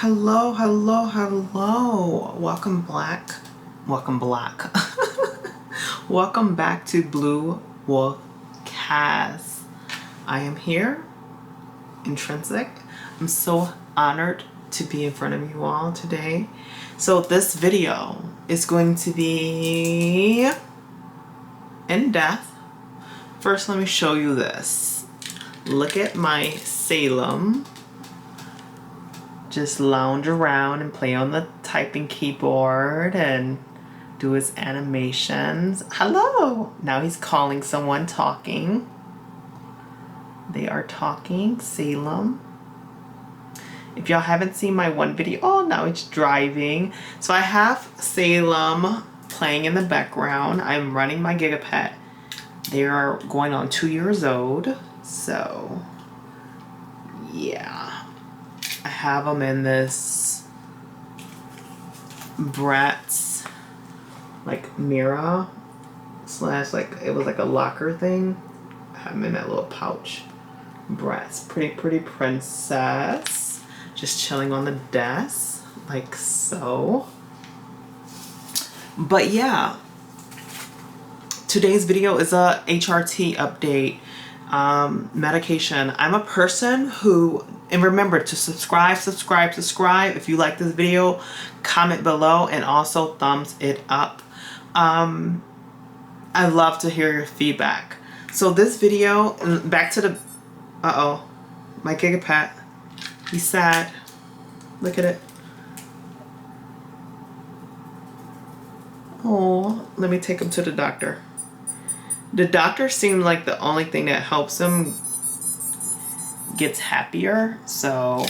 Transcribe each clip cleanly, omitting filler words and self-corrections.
Hello, hello, hello. Welcome back. Welcome black. Welcome back to Blue Wolf Cast. I am here, Intrinsic. I'm so honored to be in front of you all today. So this video is going to be in depth. First, let me show you this. Look at my Salem. Just lounge around and play on the typing keyboard and do his animations. Hello! Now he's calling someone, talking. They are talking, Salem. If y'all haven't seen my one video, oh, now it's driving. So I have Salem playing in the background. I'm running my Gigapet. They are going on 2 years old. So, yeah. I have them in this Bratz like mirror slash, like it was like a locker thing. I have them in that little pouch. Bratz, pretty princess, just chilling on the desk like so. But yeah, today's video is a HRT update. Medication. I'm a person who, and remember to subscribe. If you like this video, comment below and also thumbs it up. I love to hear your feedback. So this video, back to the, my Gigapet, he's sad. Look at it. Oh, let me take him to the doctor. The doctor seemed like the only thing that helps him gets happier. So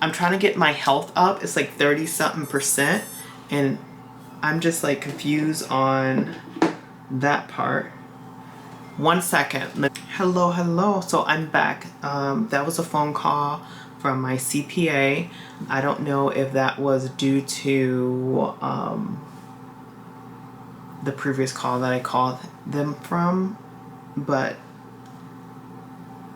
I'm trying to get my health up. It's like 30-something%. And I'm just like confused on that part. 1 second. Hello. So I'm back. That was a phone call from my CPA. I don't know if that was due to the previous call that I called them from, but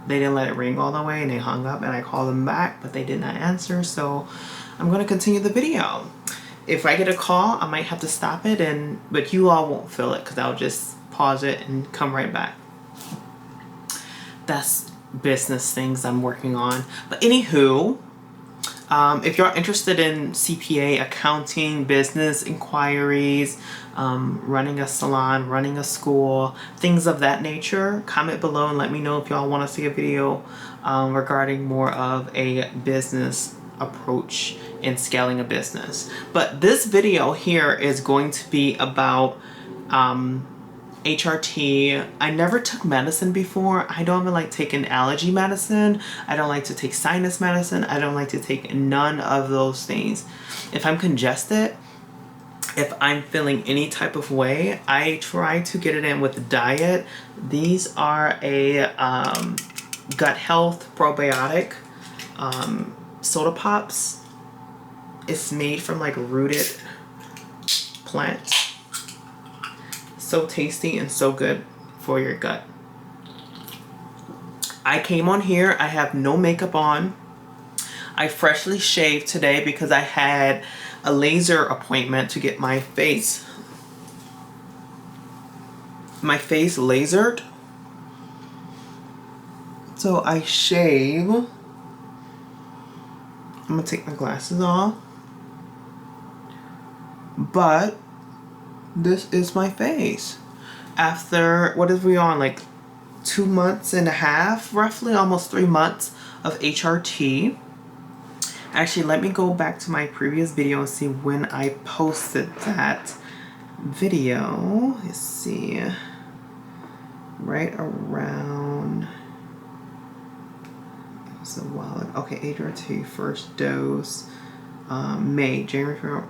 they didn't let it ring all the way and they hung up, and I called them back, but they did not answer. So I'm going to continue the video. If I get a call, I might have to stop it, but you all won't feel it because I'll just pause it and come right back. That's business things I'm working on. But anywho, if you're interested in CPA, accounting, business inquiries, running a salon, running a school, things of that nature, comment below and let me know if y'all want to see a video regarding more of a business approach in scaling a business. But this video here is going to be about HRT. I never took medicine before. I don't even like taking allergy medicine. I don't like to take sinus medicine. I don't like to take none of those things. If I'm congested, if I'm feeling any type of way, I try to get it in with diet. These are a gut health probiotic soda pops. It's made from like rooted plants. So tasty and so good for your gut. I came on here. I have no makeup on. I freshly shaved today because I had a laser appointment to get my face lasered. So I shave. I'm gonna take my glasses off. But this is my face. After, what is we on, like 2.5 months, roughly almost 3 months of HRT. Actually, let me go back to my previous video and see when I posted that video. Let's see. Right around, it was a while. Okay, HRT first dose. May, January, February,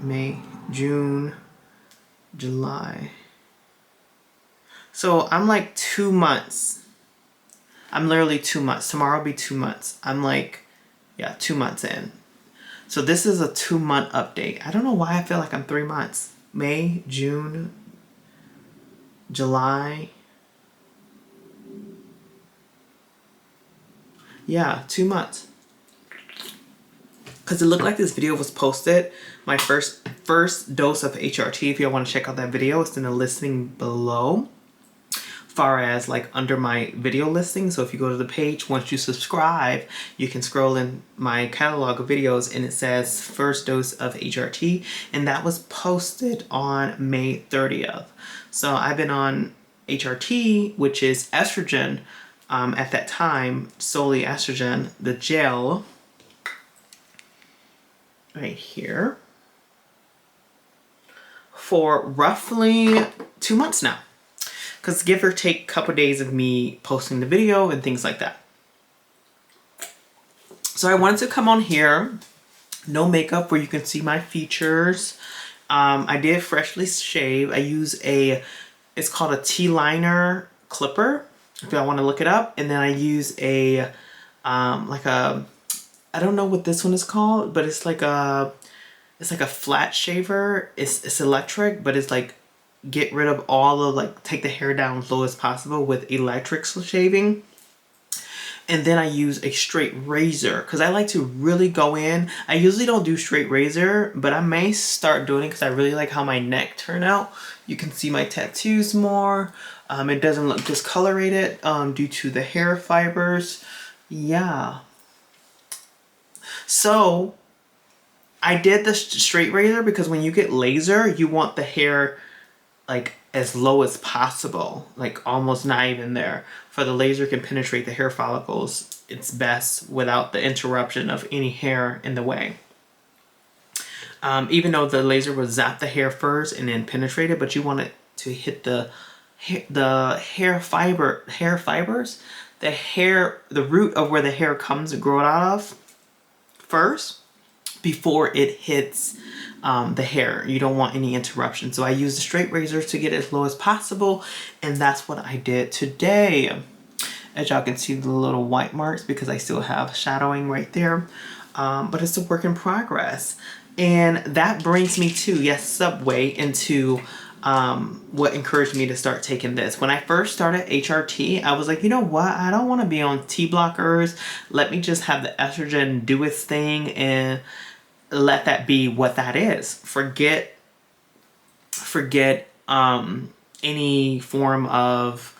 May, June, July. So I'm like 2 months. I'm literally 2 months. Tomorrow will be 2 months. I'm like, yeah, 2 months in. So this is a 2-month update. I don't know why I feel like I'm 3 months. May, June, July. Yeah, 2 months. because it looked like this video was posted. My first dose of HRT, if you want to check out that video, it's in the listing below, far as like under my video listing. So if you go to the page, once you subscribe, you can scroll in my catalog of videos and it says first dose of HRT, and that was posted on May 30th. So I've been on HRT, which is estrogen, at that time, solely estrogen, the gel right here, for roughly 2 months now. Because give or take a couple days of me posting the video and things like that. So I wanted to come on here, no makeup, where you can see my features. I did freshly shave. I use it's called a T-liner clipper, if y'all want to look it up. And then I use I don't know what this one is called, but it's like a flat shaver. It's electric, but it's like, get rid of all of, like, take the hair down as low as possible with electric shaving. And then I use a straight razor because I like to really go in. I usually don't do straight razor, but I may start doing it because I really like how my neck turned out. You can see my tattoos more. It doesn't look discolorated due to the hair fibers. Yeah. So I did the straight razor because when you get laser, you want the hair like as low as possible, like almost not even there. For the laser can penetrate the hair follicles, it's best without the interruption of any hair in the way. Even though the laser will zap the hair first and then penetrate it, but you want it to hit the hair fibers, the root of where the hair comes and grow out of first, before it hits the hair. You don't want any interruption. So I use the straight razor to get it as low as possible, and that's what I did today. As y'all can see the little white marks because I still have shadowing right there, but it's a work in progress. And that brings me to, yes, Subway, into what encouraged me to start taking this. When I first started HRT, I was like, you know what? I don't want to be on T blockers. Let me just have the estrogen do its thing and let that be what that is. Forget any form of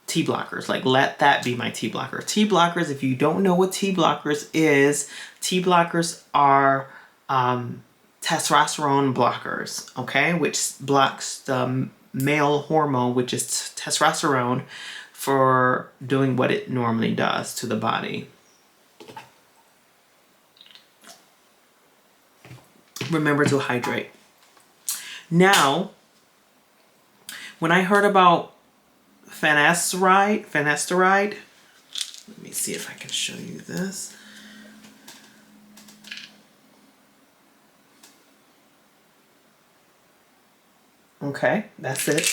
T blockers. Like, let that be my T blocker. T blockers, if you don't know what T blockers is, T blockers are testosterone blockers, okay? Which blocks the male hormone, which is testosterone, for doing what it normally does to the body. Remember to hydrate. Now, when I heard about finasteride, let me see if I can show you this. Okay, that's it.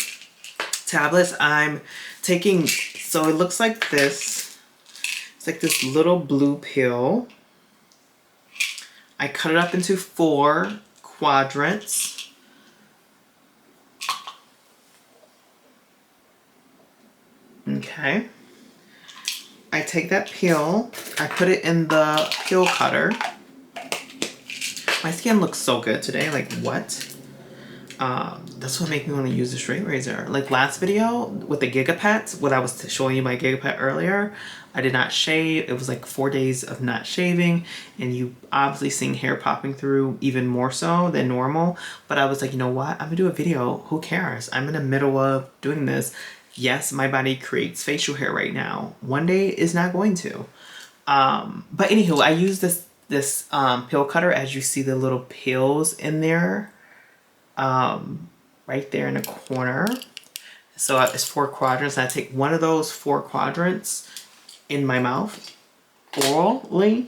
Tablets I'm taking, so it looks like this. It's like this little blue pill. I cut it up into 4 quadrants. Okay. I take that pill, I put it in the pill cutter. My skin looks so good today, like what? That's what made me want to use the straight razor. Like last video with the Gigapets, what I was showing you my Gigapet earlier, I did not shave. It was like 4 days of not shaving, and you obviously seeing hair popping through even more so than normal. But I was like, you know what? I'm gonna do a video. Who cares? I'm in the middle of doing this. Yes, my body creates facial hair right now. One day is not going to. But anywho, I use this pill cutter. As you see the little pills in there. Right there in the corner. So it's 4 quadrants. I take one of those 4 quadrants in my mouth orally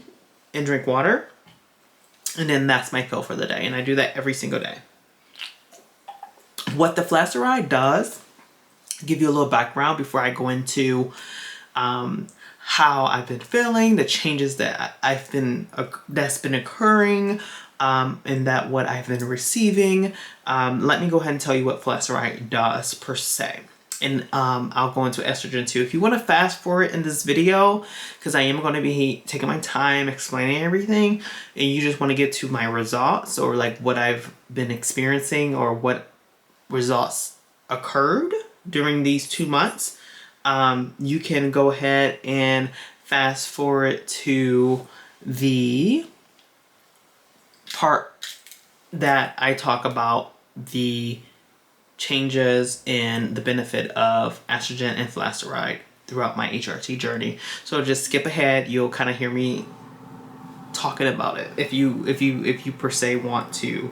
and drink water. And then that's my pill for the day. And I do that every single day. What the finasteride does, give you a little background before I go into how I've been feeling, the changes that that's been occurring, and that what I've been receiving. Let me go ahead and tell you what finasteride does per se. And I'll go into estrogen too. If you want to fast forward in this video, because I am going to be taking my time explaining everything, and you just want to get to my results or like what I've been experiencing or what results occurred during these 2 months, you can go ahead and fast forward to the part that I talk about the changes in the benefit of estrogen and finasteride throughout my HRT journey. So just skip ahead. You'll kind of hear me talking about it if you per se want to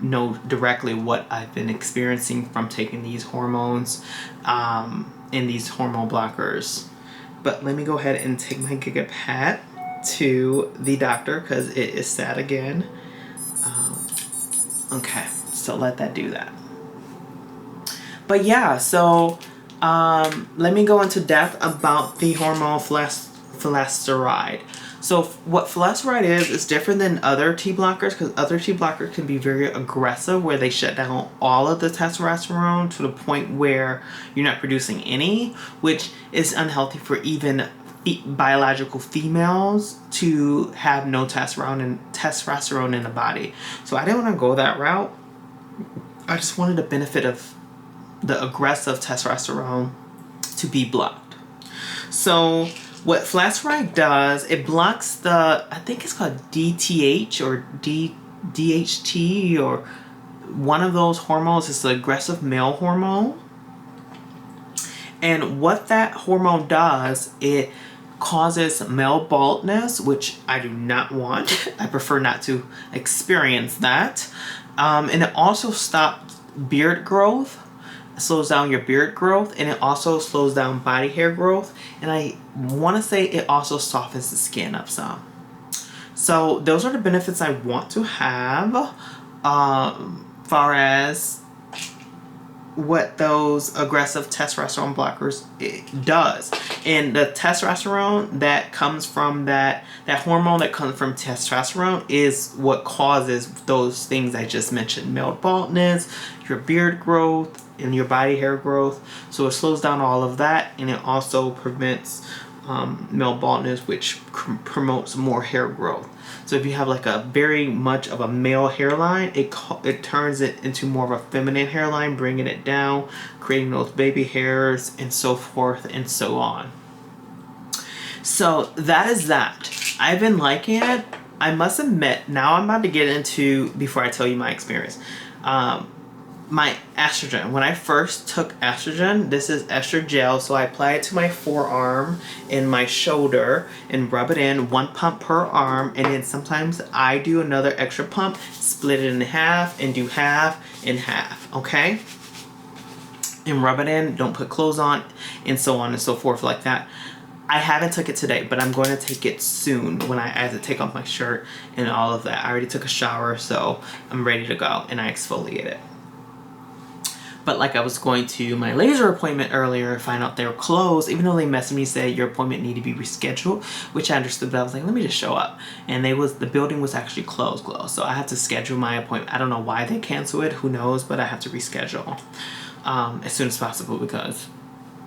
know directly what I've been experiencing from taking these hormones and these hormone blockers. But let me go ahead and take my gigapad to the doctor because it is sad again. Okay, so let that do that. But yeah, so let me go into depth about the hormone finasteride. So what finasteride is different than other T blockers, because other T blockers can be very aggressive where they shut down all of the testosterone to the point where you're not producing any, which is unhealthy for even biological females to have no testosterone in the body. So I didn't want to go that route. I just wanted the benefit of the aggressive testosterone to be blocked. So what finasteride does, it blocks the, I think it's called DTH or DHT or one of those hormones. It's the aggressive male hormone. And what that hormone does, it causes male baldness, which I do not want. I prefer not to experience that. And it also stops beard growth. Slows down your beard growth, and it also slows down body hair growth, and I want to say it also softens the skin up some. So those are the benefits I want to have far as what those aggressive testosterone blockers it does. And the testosterone that comes from that hormone that comes from testosterone is what causes those things I just mentioned: male baldness, your beard growth, and your body hair growth. So it slows down all of that, and it also prevents male baldness, which promotes more hair growth. So if you have like a very much of a male hairline, it turns it into more of a feminine hairline, bringing it down, creating those baby hairs, and so forth and so on. So that is that. I've been liking it. I must admit, now I'm about to get into, before I tell you my experience, my estrogen. When I first took estrogen, this is estrogen gel, so I apply it to my forearm and my shoulder and rub it in, 1 pump per arm, and then sometimes I do another extra pump, split it in half and do half and half, okay? And rub it in, don't put clothes on, and so on and so forth like that. I haven't took it today, but I'm going to take it soon when I have to take off my shirt and all of that. I already took a shower, so I'm ready to go, and I exfoliate it. But like I was going to my laser appointment earlier, find out they were closed, even though they messaged me said your appointment needed to be rescheduled, which I understood, but I was like, let me just show up. And the building was actually closed. So I had to schedule my appointment. I don't know why they canceled it, who knows, but I have to reschedule as soon as possible because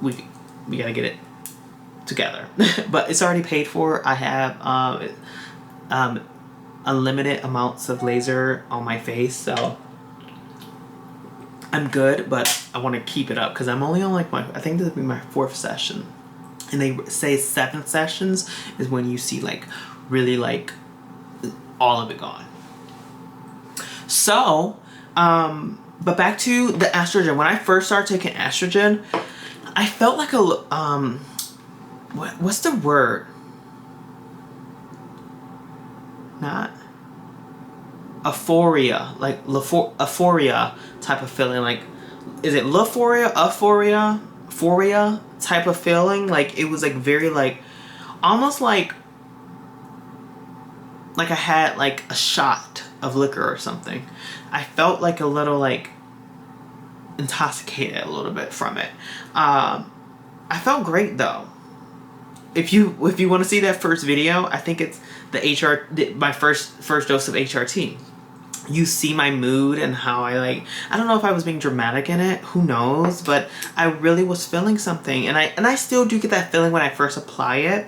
we gotta get it together. But it's already paid for. I have unlimited amounts of laser on my face, so I'm good, but I want to keep it up because I'm only on like I think this will be my 4th session. And they say 7 sessions is when you see like really like all of it gone. So, but back to the estrogen. When I first started taking estrogen, I felt like what's the word? Not euphoria, like euphoria type of feeling. Like, is it euphoria type of feeling? Like it was like very like almost like I had like a shot of liquor or something. I felt like a little like intoxicated a little bit from it. I felt great though. If you want to see that first video, I think it's my first dose of HRT. you see my mood and how I don't know if I was being dramatic in it, who knows, but I really was feeling something, and I still do get that feeling when I first apply it.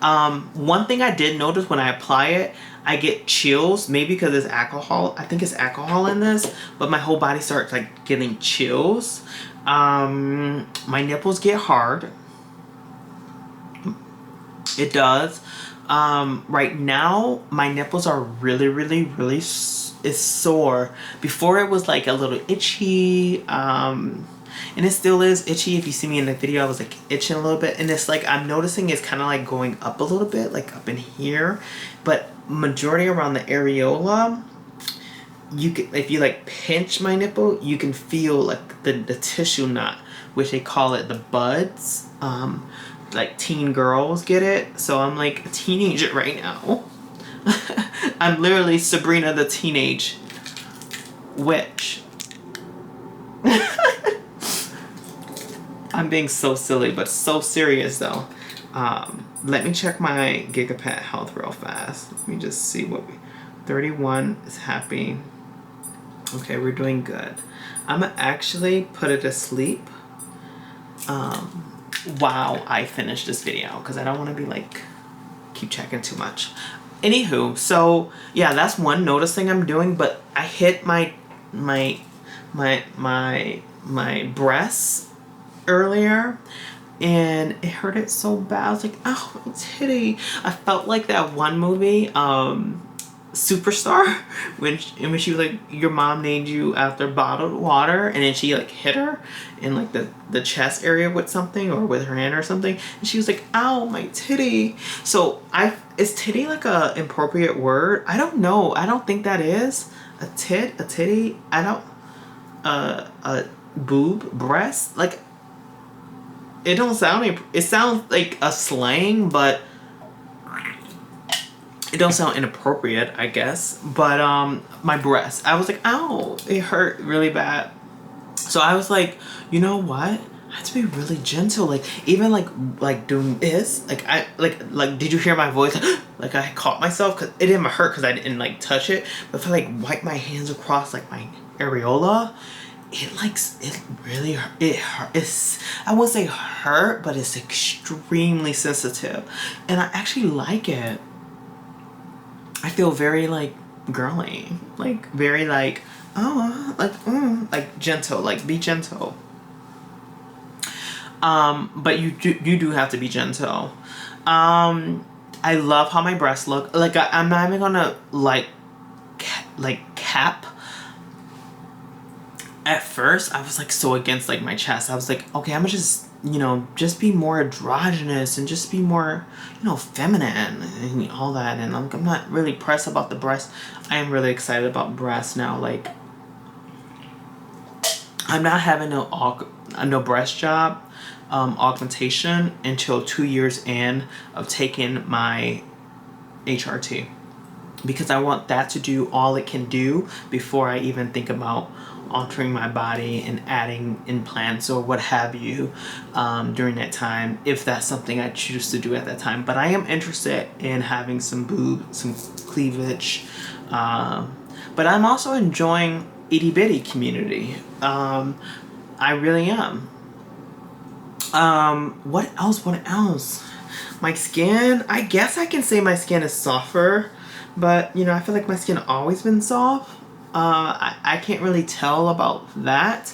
One thing I did notice when I apply it, I get chills, maybe because it's alcohol. I think it's alcohol in this, but my whole body starts like getting chills. My nipples get hard. It does. Right now my nipples are really it's sore. Before it was like a little itchy, and it still is itchy. If you see me in the video, I was like itching a little bit, and it's like I'm noticing it's kind of like going up a little bit, like up in here, but majority around the areola. You can, if you like pinch my nipple, you can feel like the tissue knot, which they call it the buds. Like teen girls get it, so I'm like a teenager right now. I'm literally Sabrina the Teenage Witch. I'm being so silly, but so serious though. Let me check my Gigapet health real fast. Let me just see what 31 is happy. Okay, we're doing good. I'm gonna actually put it to sleep. While I finish this video, because I don't want to be like keep checking too much. Anywho, so yeah, that's one notice thing I'm doing, but I hit my breasts earlier and it hurted so bad. I was like, oh, my titty. I felt like that one movie, Superstar, when she was like, your mom named you after bottled water, and then she like hit her in like the chest area with something, or with her hand or something, and she was like, ow, my titty. So is titty like a appropriate word? I don't know. I don't think that is a titty. I don't a boob, breast, like it don't sound, it sounds like a slang, but it don't sound inappropriate, I guess. But my breast, I was like, ow, it hurt really bad. So I was like, you know what? I have to be really gentle. Like even like doing this, like I like did you hear my voice? Like I caught myself, because it didn't hurt because I didn't like touch it. But if I like wipe my hands across like my areola, it really it's, I won't say hurt, but it's extremely sensitive, and I actually like it. I feel very like girly, like very like, oh, like gentle, like be gentle. But you do have to be gentle. I love how my breasts look. Like I'm not even gonna like cap. At first, I was like so against like my chest. I was like, okay, I'm gonna just, you know, just be more androgynous and just be more, you know, feminine and all that. And I'm not really pressed about the breast. I am really excited about breasts now. Like, I'm not having no breast job augmentation until 2 years in of taking my HRT, because I want that to do all it can do before I even think about altering my body and adding implants or what have you during that time, if that's something I choose to do at that time. But I am interested in having some boob, some cleavage, but I'm also enjoying itty bitty community. I really am. What else? My skin, I guess I can say my skin is softer, but you know, I feel like my skin always been soft. I can't really tell about that.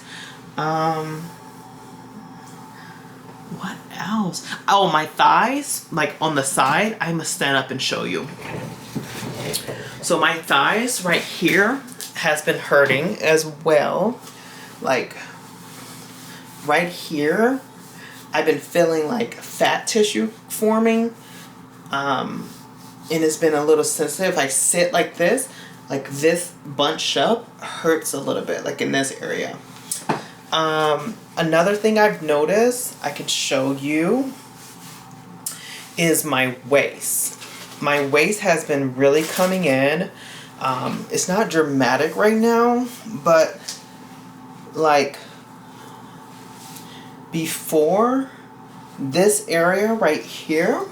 What else? Oh, my thighs, like on the side, I must stand up and show you. So my thighs right here has been hurting as well. Like right here, I've been feeling like fat tissue forming. And it's been a little sensitive. I sit like this bunched up hurts a little bit, like in this area. Another thing I've noticed, I can show you, is my waist. My waist has been really coming in. It's not dramatic right now, but like before, this area right here,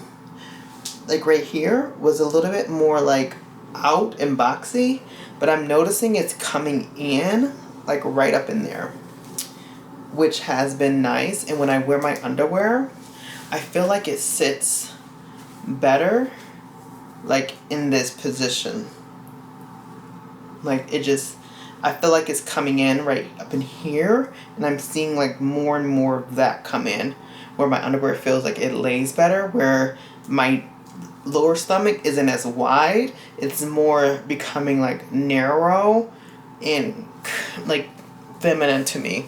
like right here, was a little bit more like out and boxy, but I'm noticing it's coming in like right up in there, which has been nice. And when I wear my underwear, I feel like it sits better like in this position. Like it just, I feel like it's coming in right up in here, and I'm seeing like more and more of that come in, where my underwear feels like it lays better, where my lower stomach isn't as wide. It's more becoming like narrow and like feminine to me.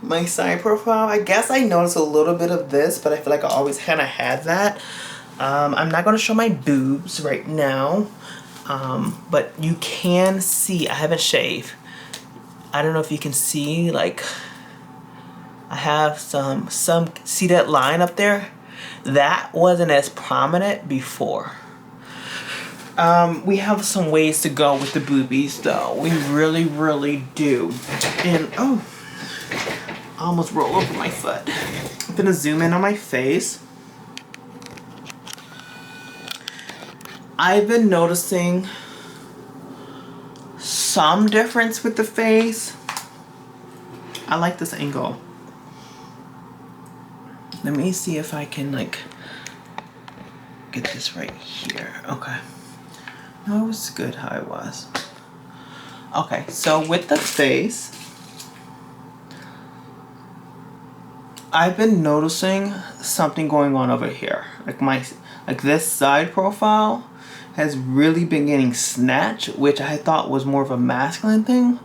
My side profile, I guess I noticed a little bit of this, but I feel like I always kind of had that. I'm not going to show my boobs right now, but you can see, I haven't shaved. I don't know if you can see, like, I have some, see that line up there? That wasn't as prominent before. We have some ways to go with the boobies though. We really, really do. And, oh, I almost rolled over my foot. I'm gonna zoom in on my face. I've been noticing some difference with the face. I like this angle. Let me see if I can like get this right here. Okay. No, it was good how it was. Okay, so with the face, I've been noticing something going on over here. Like this side profile has really been getting snatched, which I thought was more of a masculine thing.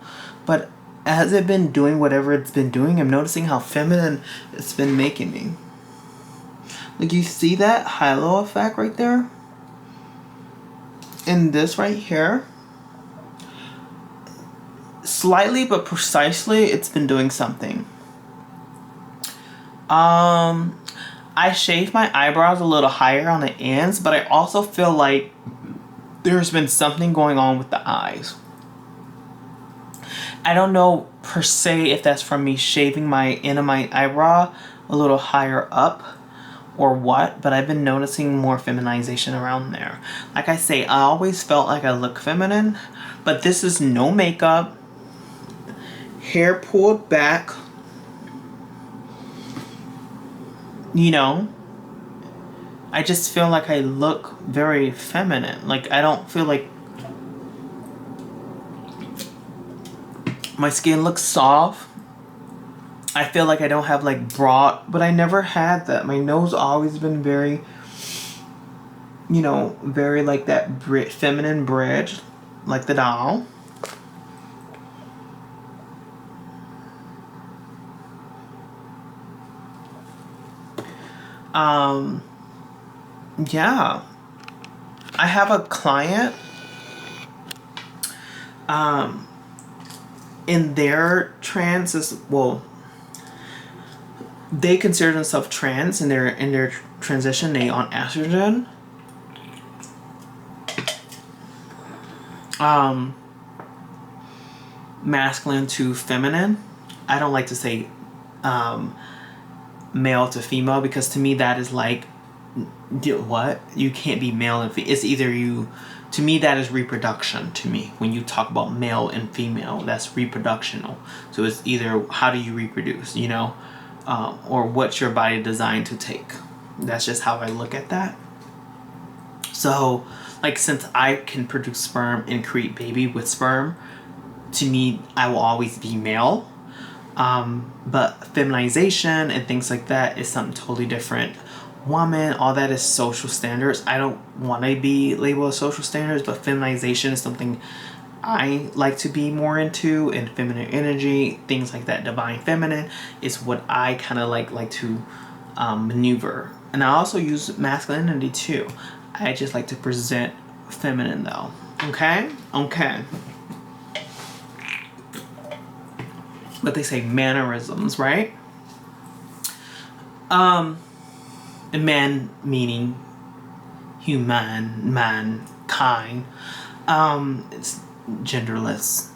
But as it's been doing whatever it's been doing, I'm noticing how feminine it's been making me. Like you see that halo effect right there? And this right here, slightly but precisely, it's been doing something. I shaved my eyebrows a little higher on the ends, but I also feel like there's been something going on with the eyes. I don't know per se if that's from me shaving my end of my eyebrow a little higher up or what, but I've been noticing more feminization around there. Like I say, I always felt like I look feminine, but this is no makeup, hair pulled back, you know. I just feel like I look very feminine. Like I don't feel like my skin looks soft. I feel like I don't have like broad, but I never had that. My nose always been very, you know, very like that feminine bridge, like the doll. Yeah. I have a client, in their trans is, well, they consider themselves trans in their transition. They on estrogen. Masculine to feminine. I don't like to say male to female, because to me that is like, what? You can't be male and female. It's either you, to me that is reproduction to me. When you talk about male and female, that's reproductional. So it's either how do you reproduce, you know, or what's your body designed to take. That's just how I look at that. So like, since I can produce sperm and create baby with sperm, to me I will always be male. But feminization and things like that is something totally different. Woman, all that is social standards. I don't want to be labeled as social standards, but feminization is something I like to be more into, and feminine energy, things like that. Divine feminine is what I kind of like to maneuver. And I also use masculinity too. I just like to present feminine though. Okay? Okay. But they say mannerisms, right? Man meaning human, mankind. It's genderless.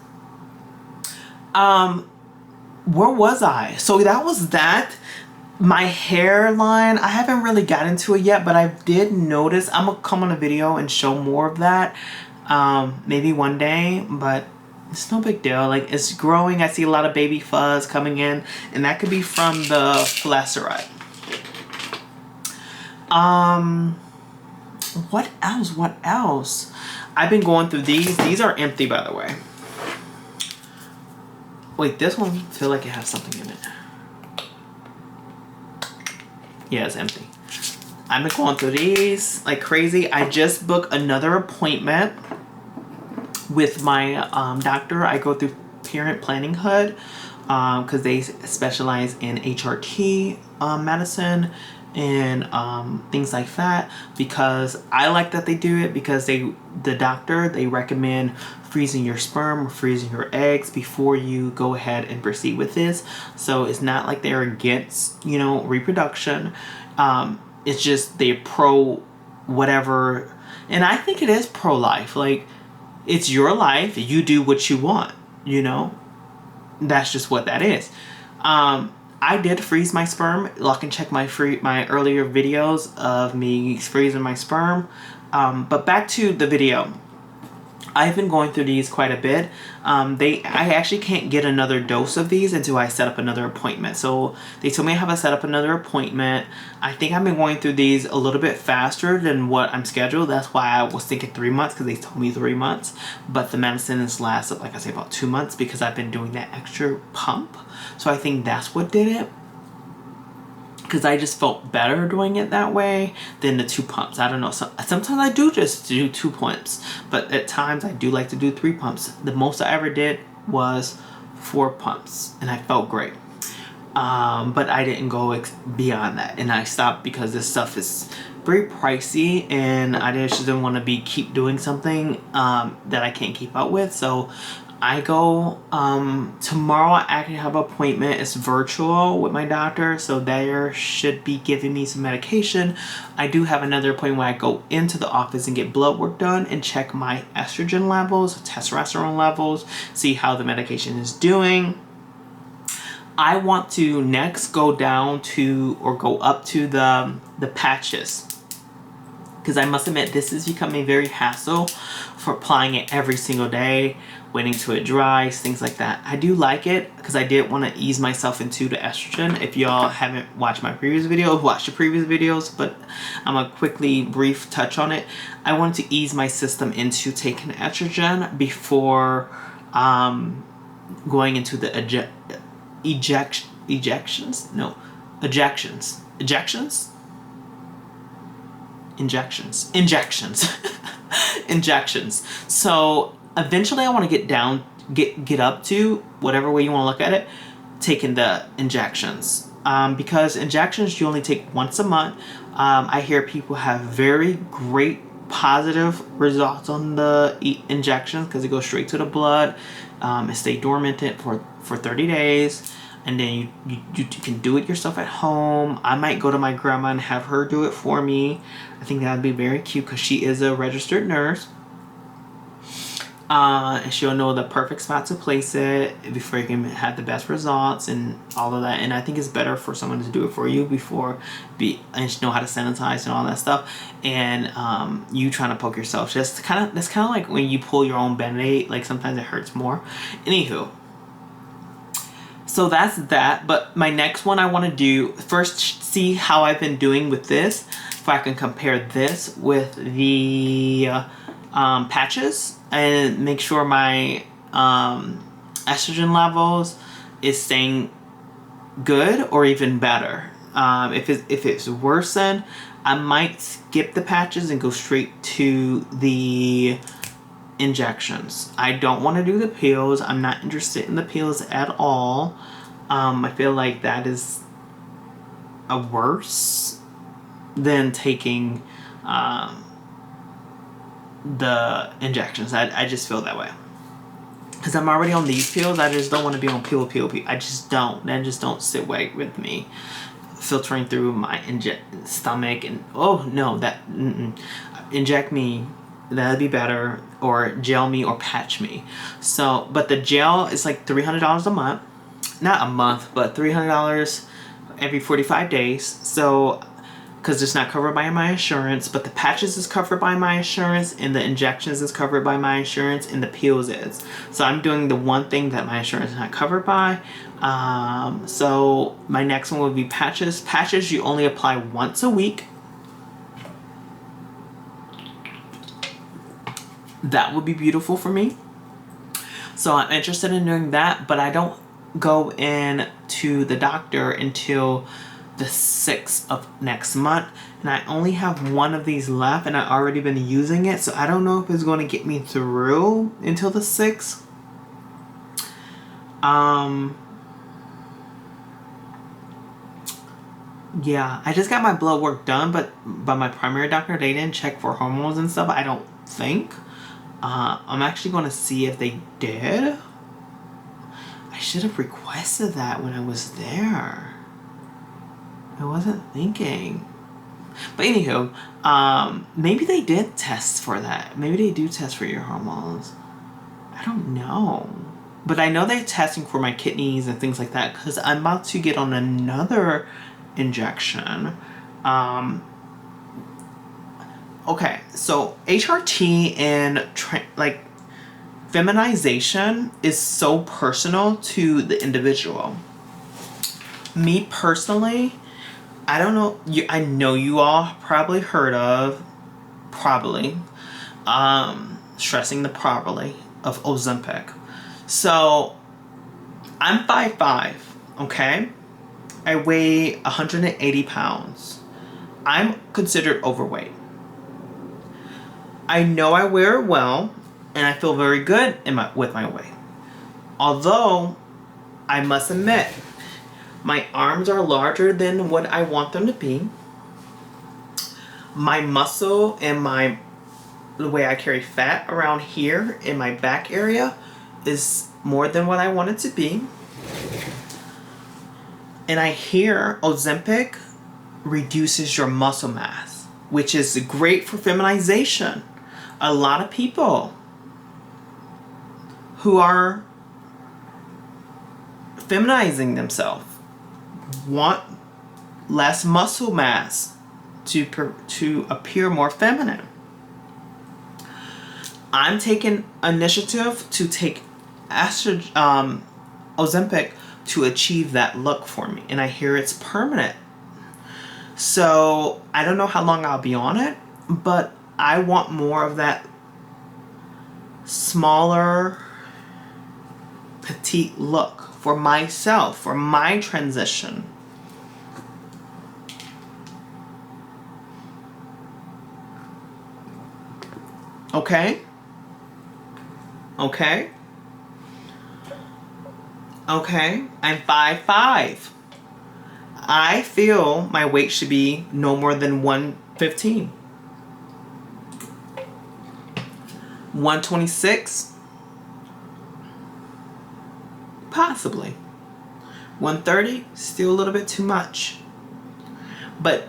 Where was I? So that was that. My hairline, I haven't really got into it yet, but I did notice, I'm gonna come on a video and show more of that maybe one day, but it's no big deal. Like, it's growing. I see a lot of baby fuzz coming in, and that could be from the flacerite. What else? What else? I've been going through these. These are empty, by the way. Wait, this one feel like it has something in it. Yeah, it's empty. I've been going through these like crazy. I just booked another appointment with my doctor. I go through Parent Planning Hood because they specialize in HRT medicine and things like that, because I like that they do it, because they recommend freezing your sperm or freezing your eggs before you go ahead and proceed with this. So it's not like they're against, you know, reproduction. It's just they're pro whatever, and I think it is pro-life. Like, it's your life, you do what you want, you know. That's just what that is. I did freeze my sperm. Y'all can check my earlier videos of me freezing my sperm. But back to the video. I've been going through these quite a bit. I actually can't get another dose of these until I set up another appointment. So they told me I have to set up another appointment. I think I've been going through these a little bit faster than what I'm scheduled. That's why I was thinking 3 months, because they told me 3 months. But the medicine has lasted, like I say, about 2 months, because I've been doing that extra pump. So I think that's what did it, because I just felt better doing it that way than the 2 pumps. I don't know. Sometimes I do just do 2 pumps, but at times I do like to do 3 pumps. The most I ever did was 4 pumps, and I felt great. But I didn't go beyond that, and I stopped because this stuff is very pricey, and I just didn't want to keep doing something that I can't keep up with. So I go tomorrow. I actually have an appointment. It's virtual with my doctor, so they should be giving me some medication. I do have another appointment where I go into the office and get blood work done and check my estrogen levels, testosterone levels, see how the medication is doing. I want to next go down to, or go up to the patches, because I must admit this is becoming very hassle for applying it every single day, waiting till it dries, things like that. I do like it because I did want to ease myself into the estrogen. If y'all haven't watched my previous video, watch the previous videos, but I'm gonna quickly brief touch on it. I wanted to ease my system into taking estrogen before going into the ejections. Injections. So eventually I want to get up to, whatever way you want to look at it, taking the injections. Because injections you only take once a month. I hear people have very great positive results on the injections, because it goes straight to the blood. It stays dormant for 30 days. And then you can do it yourself at home. I might go to my grandma and have her do it for me. I think that would be very cute, because she is a registered nurse. And she'll know the perfect spot to place it before you can have the best results and all of that. And I think it's better for someone to do it for you and know how to sanitize and all that stuff. And you trying to poke yourself, that's kind of like when you pull your own Band-Aid. Like, sometimes it hurts more. Anywho. So that's that. But my next one I want to do, first see how I've been doing with this, if I can compare this with the patches, and make sure my estrogen levels is staying good or even better. If it's worsened, I might skip the patches and go straight to the injections. I don't want to do the pills. I'm not interested in the pills at all. I feel like that is a worse than taking the injections. I just feel that way, because I'm already on these pills. I just don't want to be on pill. I just don't. That just don't sit right with me, filtering through my stomach. And oh no, inject me, that'd be better, or gel me or patch me. So, but the gel is like $300 a month, not a month, but $300 every 45 days. So, because it's not covered by my insurance, but the patches is covered by my insurance, and the injections is covered by my insurance, and the pills is. So I'm doing the one thing that my insurance is not covered by. So my next one would be patches. Patches you only apply once a week. That would be beautiful for me. So I'm interested in doing that, but I don't go in to the doctor until the 6th of next month, and I only have one of these left, and I've already been using it, so I don't know if it's going to get me through until the 6th. Yeah, I just got my blood work done, but by my primary doctor, they didn't check for hormones and stuff, I don't think. I'm actually going to see if they did. I should have requested that when I was there. I wasn't thinking. But anywho, maybe they did test for that. Maybe they do test for your hormones. I don't know. But I know they're testing for my kidneys and things like that, because I'm about to get on another injection. Okay, so HRT and like feminization is so personal to the individual. Me personally, I don't know, I know you all probably heard of, stressing the probably, of Ozempic. So, I'm 5'5", okay? I weigh 180 pounds. I'm considered overweight. I know I wear it well, and I feel very good with my weight. Although, I must admit, my arms are larger than what I want them to be. My muscle and the way I carry fat around here in my back area is more than what I want it to be. And I hear Ozempic reduces your muscle mass, which is great for feminization. A lot of people who are feminizing themselves want less muscle mass to appear more feminine. I'm taking initiative to take Ozempic to achieve that look for me, and I hear it's permanent. So I don't know how long I'll be on it, but I want more of that smaller, petite look for myself, for my transition. Okay? Okay? Okay? I'm 5'5". I feel my weight should be no more than 115. 126? Possibly. 130? Still a little bit too much. But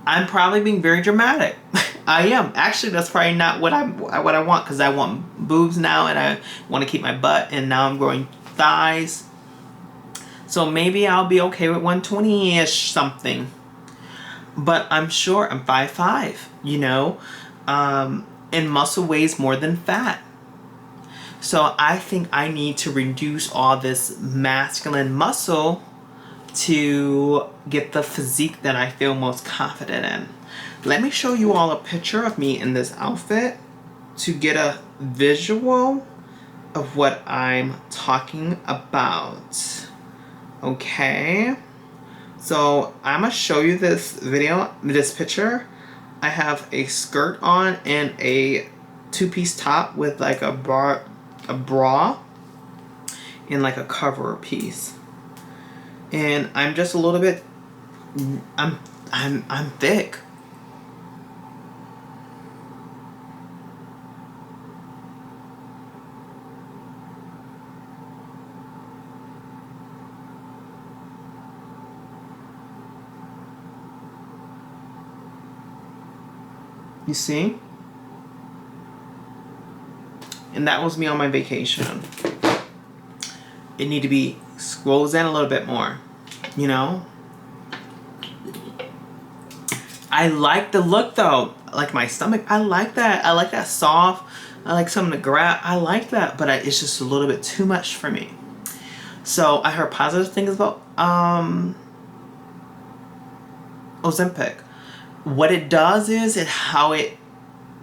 I'm probably being very dramatic. I am. Actually, that's probably not what I want, because I want boobs now, and I want to keep my butt, and now I'm growing thighs. So maybe I'll be okay with 120-ish something. But I'm sure I'm 5'5", you know? And muscle weighs more than fat. So I think I need to reduce all this masculine muscle to get the physique that I feel most confident in. Let me show you all a picture of me in this outfit to get a visual of what I'm talking about. Okay, so I'm gonna show you this picture. I have a skirt on and a two-piece top with like a bra and like a cover piece. And I'm just a little bit, I'm thick. You see? And that was me on my vacation. It need to be scrolls in a little bit more. you know. I like the look though. Like my stomach, I like that. I like that soft. I like something to grab. I like that, but it's just a little bit too much for me. So I heard positive things about Ozempic. What it does is how it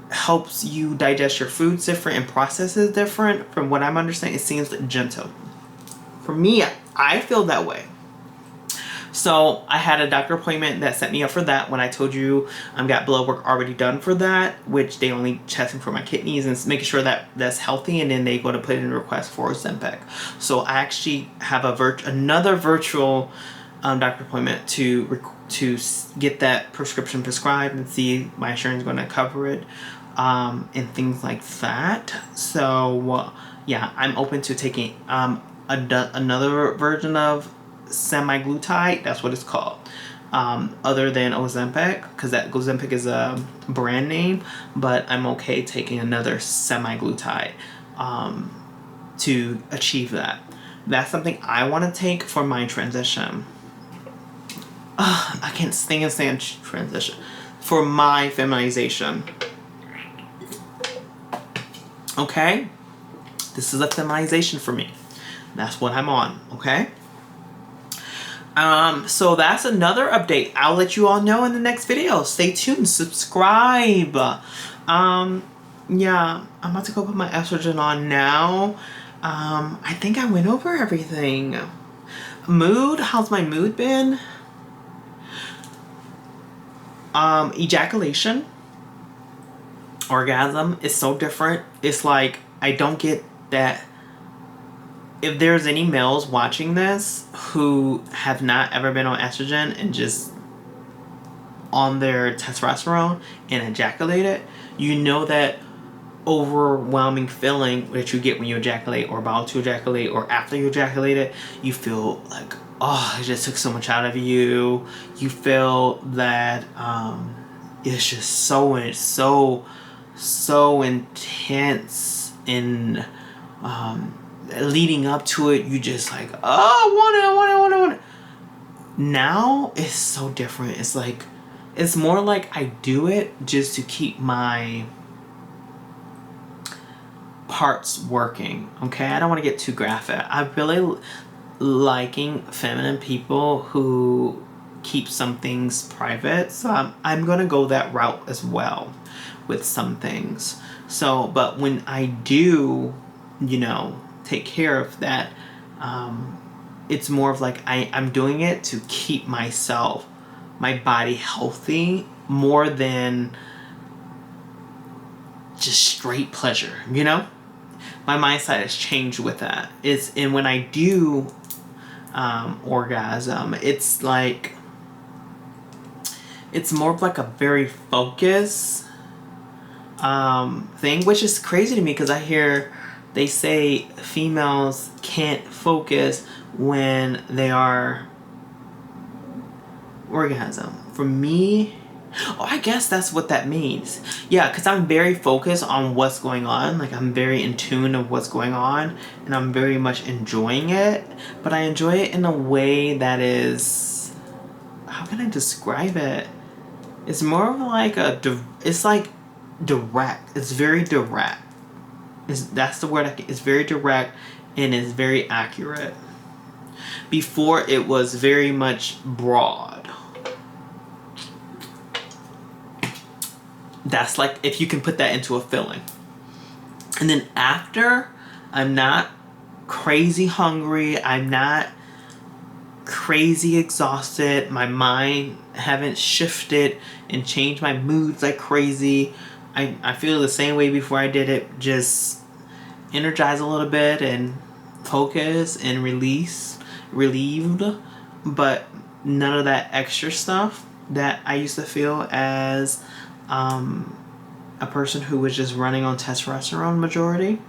helps you digest your foods different and processes different. From what I'm understanding, it seems gentle. For me, I feel that way. So I had a doctor appointment that set me up for that when I told you I've got blood work already done for that, which they only testing for my kidneys and making sure that that's healthy, and then they go to put in a request for Ozempic. So I actually have another virtual doctor appointment to get that prescription prescribed and see if my insurance is going to cover it, and things like that. So yeah, I'm open to taking another version of semaglutide. That's what it's called, other than Ozempic, because that Ozempic is a brand name, but I'm okay taking another semaglutide to achieve that. That's something I want to take for my transition. I can't stand transition. For my feminization. Okay? This is a feminization for me. That's what I'm on, okay? So that's another update. I'll let you all know in the next video. Stay tuned. Subscribe. Yeah, I'm about to go put my estrogen on now. I think I went over everything. Mood. How's my mood been? Ejaculation. Orgasm is so different. It's like, I don't get that. If there's any males watching this who have not ever been on estrogen and just on their testosterone and ejaculated, you know that overwhelming feeling that you get when you ejaculate or about to ejaculate or after you ejaculated. You feel like, oh, it just took so much out of you. You feel that it's just so intense, and leading up to it, you just like, oh, I want it. Now it's so different. It's like, it's more like I do it just to keep my parts working. Okay, I don't want to get too graphic. I really liking feminine people who keep some things private, so I'm gonna go that route as well with some things. So, but when I do, take care of that, it's more of like I'm doing it to keep my body healthy, more than just straight pleasure, My mindset has changed with that. And when I do orgasm, it's like, it's more of like a very focused thing, which is crazy to me, because they say females can't focus when they are orgasm. For me, I guess that's what that means. Yeah, because I'm very focused on what's going on. Like, I'm very in tune of what's going on, and I'm very much enjoying it. But I enjoy it in a way that is, how can I describe it? It's more of like it's like direct. It's very direct. That's the word. It's very direct, and it's very accurate. Before, it was very much broad. That's like, if you can put that into a feeling. And then after, I'm not crazy hungry. I'm not crazy exhausted. My mind haven't shifted and changed my moods like crazy. I feel the same way before I did it. Just energize a little bit and focus and relieved, but none of that extra stuff that I used to feel as a person who was just running on testosterone majority.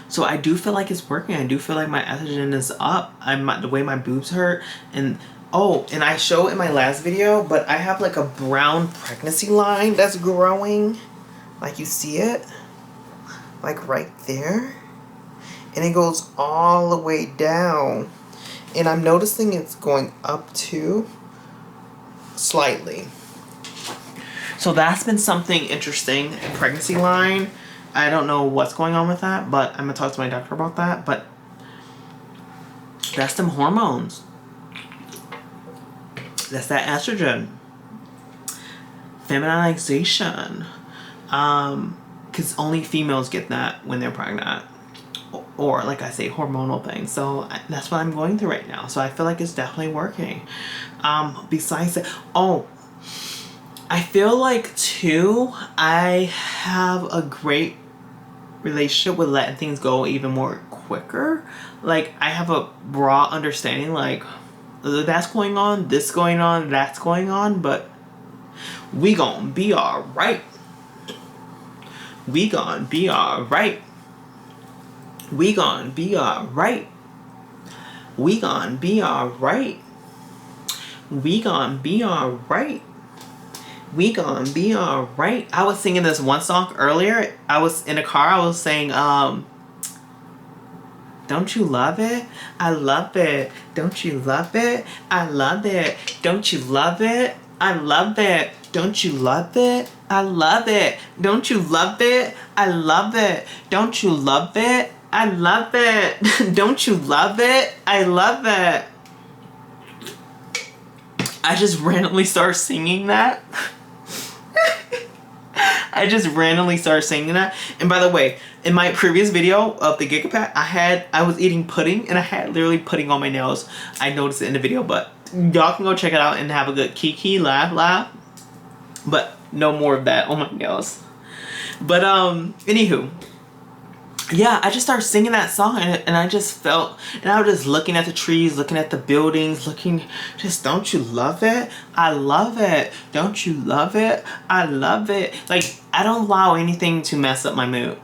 So I do feel like it's working. I do feel like my estrogen is up. The way my boobs hurt, and I show it in my last video, but I have like a brown pregnancy line that's growing, like you see it, like right there, and it goes all the way down. And I'm noticing it's going up too, slightly. So that's been something interesting. Pregnancy line. I don't know what's going on with that, but I'm gonna talk to my doctor about that. But that's them hormones. That's that estrogen. Feminization. Because only females get that when they're pregnant. Or, like I say, hormonal things. So that's what I'm going through right now. So I feel like it's definitely working. Besides that, I feel like too, I have a great relationship with letting things go even more quicker. Like, I have a broad understanding, like, that's going on, this going on, that's going on, but we gonna be alright. We gonna be alright. We gonna be alright. We gonna be alright. We gonna be alright. We gonna be alright. I was singing this one song earlier. I was in a car. I was saying, don't you love it? I love it. Don't you love it? I love it. Don't you love it? I love it. Don't you love it? I love it. Don't you love it? I love it. Don't you love it? I love it. Don't you love it? I love it. I just randomly started singing that. I just randomly started singing that. And by the way, in my previous video of the Gigapack, I was eating pudding and I had literally pudding on my nails. I noticed it in the video, but y'all can go check it out and have a good kiki, laugh. But no more of that on my nails. But anywho, yeah, I just started singing that song and I just felt, and I was just looking at the trees, looking at the buildings, just, don't you love it? I love it. Don't you love it? I love it. Like, I don't allow anything to mess up my mood.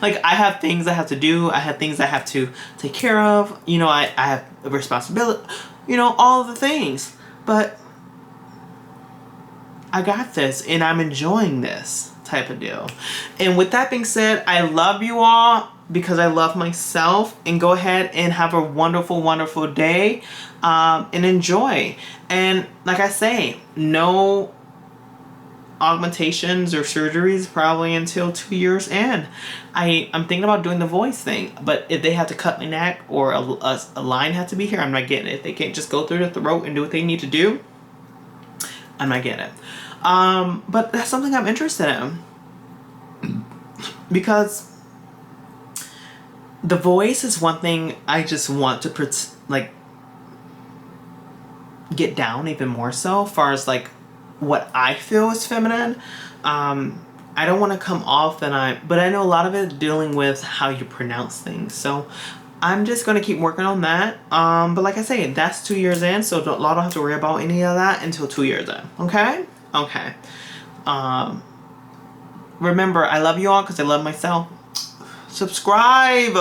Like, I have things I have to do. I have things I have to take care of. You know, I have a responsibility. You know, all of the things. But I got this and I'm enjoying this type of deal. And with that being said, I love you all because I love myself, and go ahead and have a wonderful, wonderful day, and enjoy. And like I say, no augmentations or surgeries probably until 2 years in. I'm thinking about doing the voice thing, but if they have to cut my neck or a line has to be here, I'm not getting it. If they can't just go through the throat and do what they need to do, I'm not getting it. But that's something I'm interested in, because the voice is one thing I just want to get down even more so, as far as like what I feel is feminine. I don't want to come off but I know a lot of it dealing with how you pronounce things. So I'm just going to keep working on that. But like I say, that's 2 years in, so don't have to worry about any of that until 2 years in. Okay? Okay. Remember, I love you all because I love myself. Subscribe.